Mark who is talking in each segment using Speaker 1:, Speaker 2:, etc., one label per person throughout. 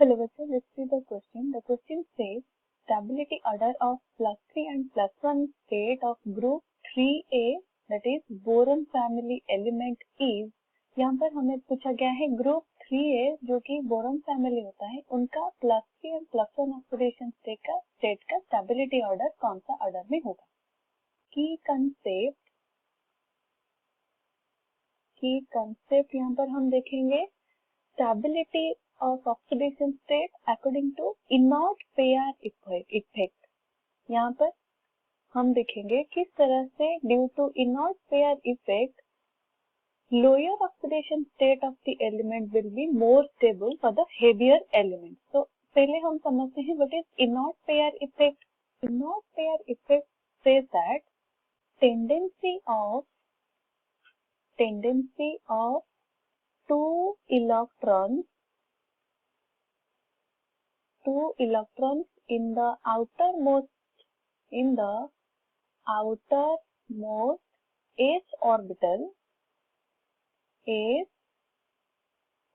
Speaker 1: Hello, bachcho, let's see the question. The question says stability order of +3 and +1 state of group 3A, that is boron family element is. यहाँ पर हमें पूछा गया है group 3A जो कि boron family होता है, उनका +3 और +1 ऑक्सीडेशन स्टेट का स्टेबिलिटी ऑर्डर कौन सा ऑर्डर में होगा. की कंसेप्ट यहाँ पर हम देखेंगे stability of oxidation state according to inert pair effect. यहाँ पर हम देखेंगे किस तरह से due to inert pair effect lower oxidation state of the element will be more stable for the heavier element. So पहले हम समझते हैं what is inert pair effect. Inert pair effect says that tendency of two electrons in the outermost s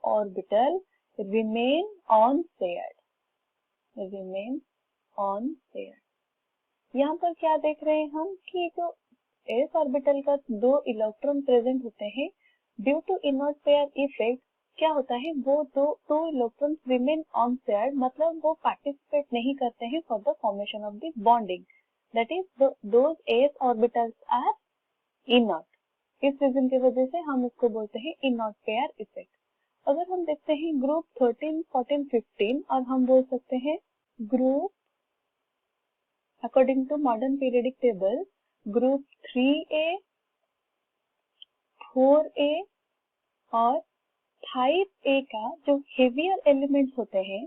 Speaker 1: orbital remain on-paired. यहाँ पर क्या देख रहे हैं हम कि जो s ऑर्बिटल का दो इलेक्ट्रॉन प्रेजेंट होते हैं, due to inert pair effect क्या होता है, वो दो इलेक्ट्रॉन रिमेन ऑन पेयर, मतलब वो पार्टिसिपेट नहीं करते हैं for the formation of the bonding. That is those s orbitals are inert. इस रीजन की वजह से हम इसको बोलते हैं इनर्ट पेयर इफेक्ट. अगर हम देखते हैं ग्रुप 13, 14, 15 और हम बोल सकते हैं group according to modern periodic table group 3A, 4A और 5A का जो हेवियर एलिमेंट्स होते हैं,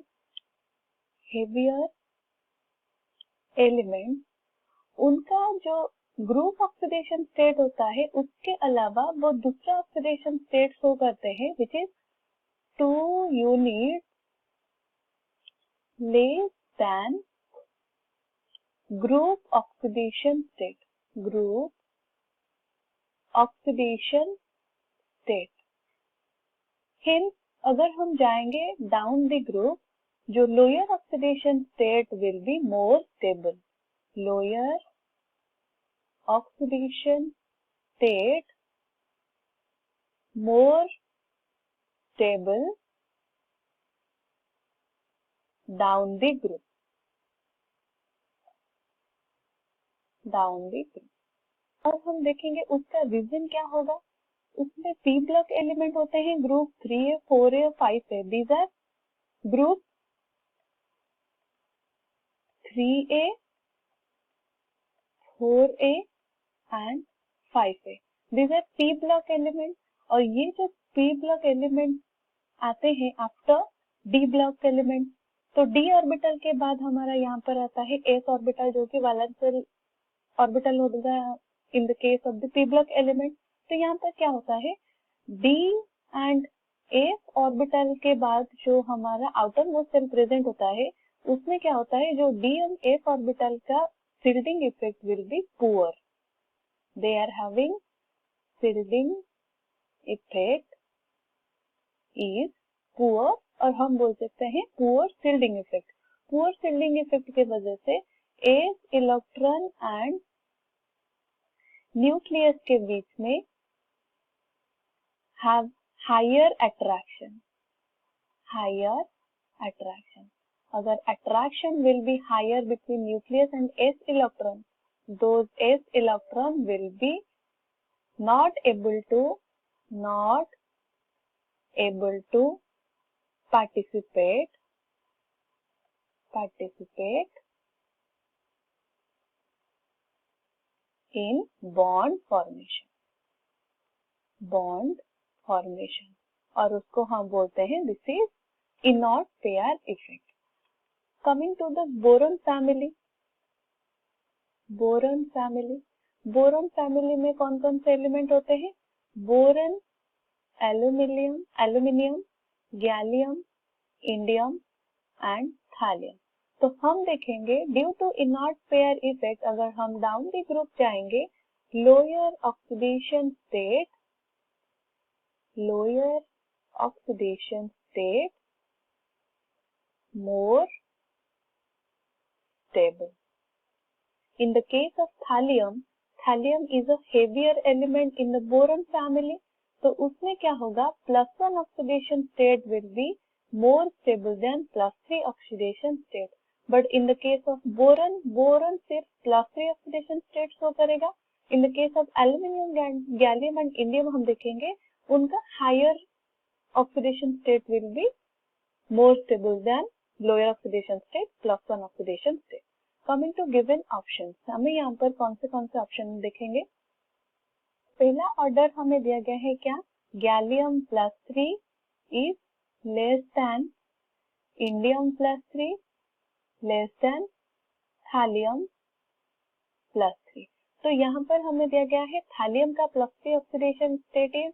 Speaker 1: उनका जो ग्रुप ऑक्सीडेशन स्टेट होता है उसके अलावा वो दूसरा ऑक्सीडेशन स्टेट शो करते हैं which is 2 unit less than group oxidation state. Hints अगर हम जाएंगे डाउन द ग्रुप, जो lower oxidation state will be more stable. Lower oxidation state more stable down the group. और हम देखेंगे उसका रीजन क्या होगा. उसमें p ब्लॉक एलिमेंट होते हैं ग्रुप 3A, 4A और 5A. These are group 3A, 4A and 5A. These are p block element. और ये जो p block element आते हैं आफ्टर d block element, तो d ऑर्बिटल के बाद हमारा यहाँ पर आता है s ऑर्बिटल जो कि वैलेंस ऑर्बिटल होगा in the case of the p block element. तो यहाँ पर क्या होता है, d एंड s ऑर्बिटल के बाद जो हमारा आउटर मोस्ट शेल प्रेजेंट होता है उसमें क्या होता है, जो d एंड s ऑर्बिटल का shielding effect will be poor. They are having shielding effect is poor, और हम बोल सकते हैं poor shielding effect. Poor shielding effect के वजह से s इलेक्ट्रॉन एंड न्यूक्लियस के बीच में have higher attraction. अगर attraction will be higher between nucleus and s electron, those s electron will be not able to participate in bond formation. और उसको हम बोलते हैं this is inert pair effect. Coming to the boron family में कौन कौन से element होते हैं, boron, aluminium, gallium, indium and thallium. तो हम देखेंगे due to inert pair effect अगर हम डाउन द ग्रुप जाएंगे, lower oxidation state more stable. In the case of thallium, thallium is a heavier element in the boron family. तो उसमें क्या होगा, +1 oxidation state will be more stable than +3 oxidation state. But in the case of boron, boron सिर्फ +3 oxidation state show करेगा. In the case of aluminium, gallium and indium हम देखेंगे उनका higher oxidation state will be more stable than lower oxidation state, +1 oxidation state. Coming to given options, हमें यहाँ पर कौन से ऑप्शन देखेंगे. पहला ऑर्डर हमें दिया गया है क्या, gallium +3 is less than indium +3 less than thallium +3. तो यहाँ पर हमें दिया गया है थैलियम का +3 oxidation state is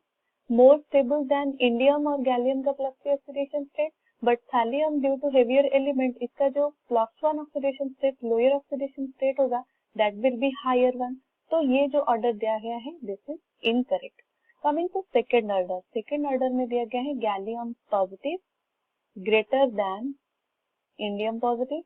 Speaker 1: more stable than indium और गैलियम का +3 oxidation state. But thallium due to heavier element इसका जो +1 oxidation state lower oxidation state होगा that will be higher one. तो ये जो ऑर्डर दिया गया है this is incorrect. Coming to second order, second order में दिया गया है gallium positive greater than indium positive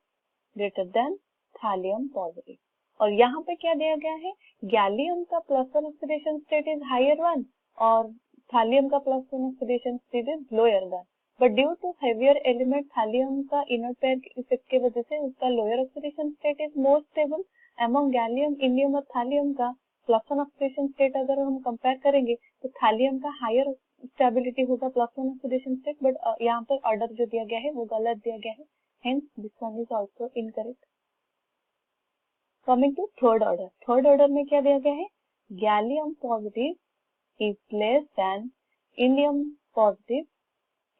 Speaker 1: greater than thallium positive. और यहाँ पे क्या दिया गया है, गैलियम का +1 oxidation state is higher one और थैलियम का +1 oxidation state is lower one. But due to heavier element thallium का इनर पेयर इफेक्ट की वजह से उसका lower oxidation state is more stable. Among gallium, indium और थैलियम का +1 ऑक्सीडेशन स्टेट अगर हम कंपेयर करेंगे तो थैलियम का हायर स्टेबिलिटी होगा +1 ऑक्सीडेशन स्टेट. बट यहाँ पर ऑर्डर जो दिया गया है वो गलत दिया गया है, hence this one is also incorrect. Coming to third order, third order में क्या दिया गया है, gallium positive is less than indium positive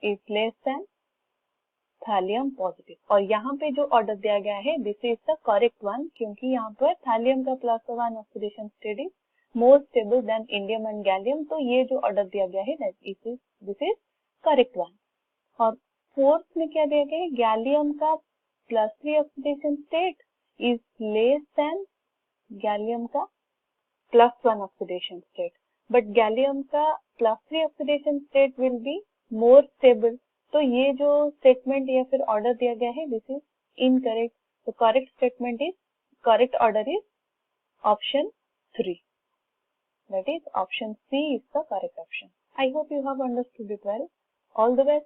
Speaker 1: is less than thallium positive. और यहाँ पे जो ऑर्डर दिया गया है this is the correct one, क्योंकि यहाँ पर थैलियम का +1 oxidation state is more stable than indium and gallium. तो ये जो ऑर्डर दिया गया है दिस इज करेक्ट वन. और फोर्थ में क्या दिया गया है, गैलियम का +3 oxidation state is less then gallium का +1 ऑक्सीडेशन स्टेट. बट गैलियम का +3 oxidation state will be more stable. तो ये जो स्टेटमेंट या फिर ऑर्डर दिया गया है दिस इज इनकरेक्ट. तो correct statement is, correct order is option 3, that is option C is the correct option. I hope you have understood it well. All the best.